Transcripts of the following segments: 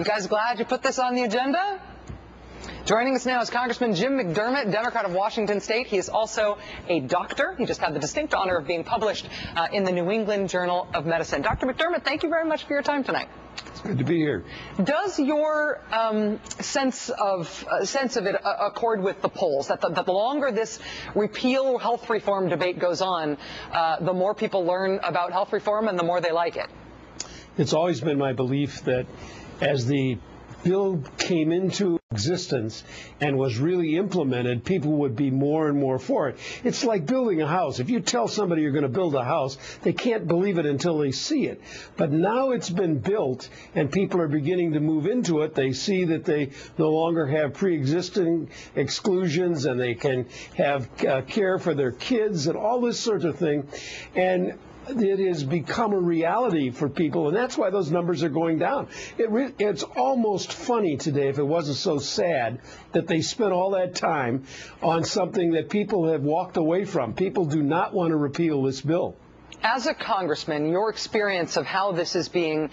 You guys glad you put this on the agenda? Joining us now is Congressman Jim McDermott, Democrat of Washington State. He is also a doctor. He just had the distinct honor of being published in the New England Journal of Medicine. Dr. McDermott, thank you very much for your time tonight. It's good to be here. Does your sense of it accord with the polls, that the longer this repeal health reform debate goes on, the more people learn about health reform and the more they like it? It's always been my belief that as the bill came into existence and was really implemented, people would be more and more for it. It's like building a house. If you tell somebody you're going to build a house, they can't believe it until they see it. But now it's been built and people are beginning to move into it. They see that they no longer have pre-existing exclusions and they can have care for their kids and all this sort of thing. And it has become a reality for people, and that's why those numbers are going down. It's almost funny today, if it wasn't so sad, that they spent all that time on something that people have walked away from. People do not want to repeal this bill. As a congressman, your experience of how this is being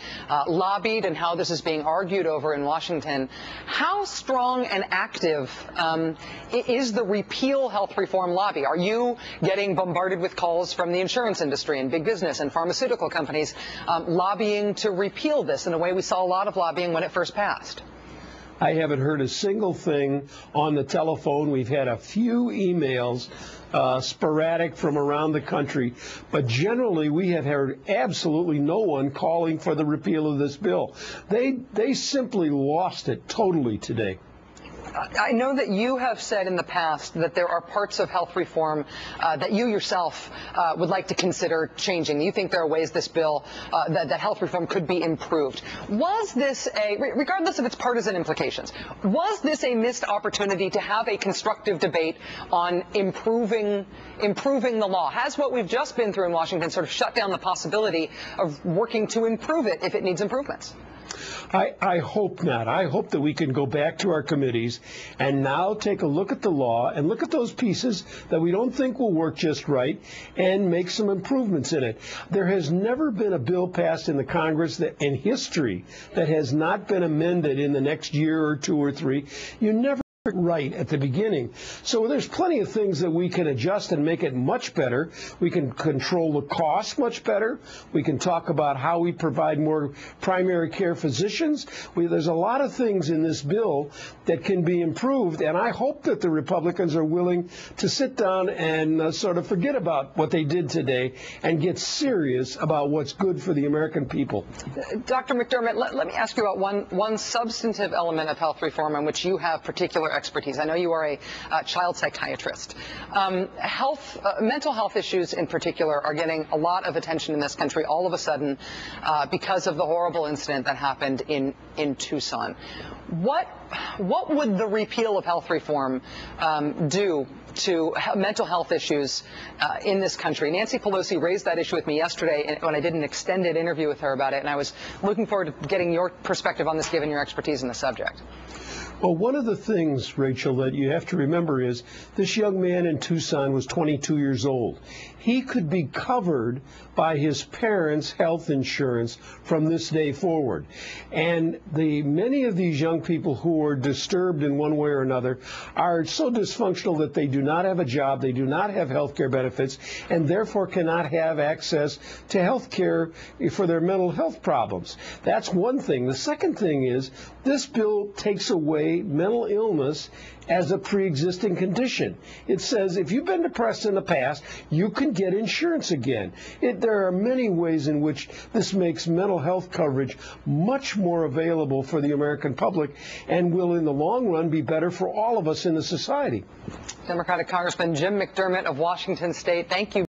lobbied and how this is being argued over in Washington, how strong and active is the repeal health reform lobby? Are you getting bombarded with calls from the insurance industry and big business and pharmaceutical companies lobbying to repeal this in a way we saw a lot of lobbying when it first passed? I haven't heard a single thing on the telephone. We've had a few emails, sporadic from around the country, but generally we have heard absolutely no one calling for the repeal of this bill. They simply lost it totally today. I know that you have said in the past that there are parts of health reform that you yourself would like to consider changing. You think there are ways this bill, that health reform could be improved. Was this regardless of its partisan implications, was this a missed opportunity to have a constructive debate on improving the law? Has what we've just been through in Washington sort of shut down the possibility of working to improve it if it needs improvements? I hope not. I hope that we can go back to our committees and now take a look at the law and look at those pieces that we don't think will work just right and make some improvements in it. There has never been a bill passed in the Congress in history that has not been amended in the next year or two or three. You never right at the beginning. So there's plenty of things that we can adjust and make it much better. We can control the cost much better. We can talk about how we provide more primary care physicians. There's a lot of things in this bill that can be improved, and I hope that the Republicans are willing to sit down and sort of forget about what they did today and get serious about what's good for the American people. Dr. McDermott, let me ask you about one substantive element of health reform on which you have particular expertise. I know you are a child psychiatrist. Mental health issues in particular are getting a lot of attention in this country all of a sudden because of the horrible incident that happened in Tucson. What would the repeal of health reform do to mental health issues in this country? Nancy Pelosi raised that issue with me yesterday when I did an extended interview with her about it, and I was looking forward to getting your perspective on this, given your expertise in the subject. Well, one of the things, Rachel, that you have to remember is this young man in Tucson was 22 years old. He could be covered by his parents' health insurance from this day forward. And many of these young people who are disturbed in one way or another are so dysfunctional that they do not have a job, they do not have health care benefits, and therefore cannot have access to health care for their mental health problems. That's one thing. The second thing is this bill takes away mental illness as a pre-existing condition. It says if you've been depressed in the past, you can get insurance again. There are many ways in which this makes mental health coverage much more available for the American public and will in the long run be better for all of us in the society. Democratic Congressman Jim McDermott of Washington State, thank you.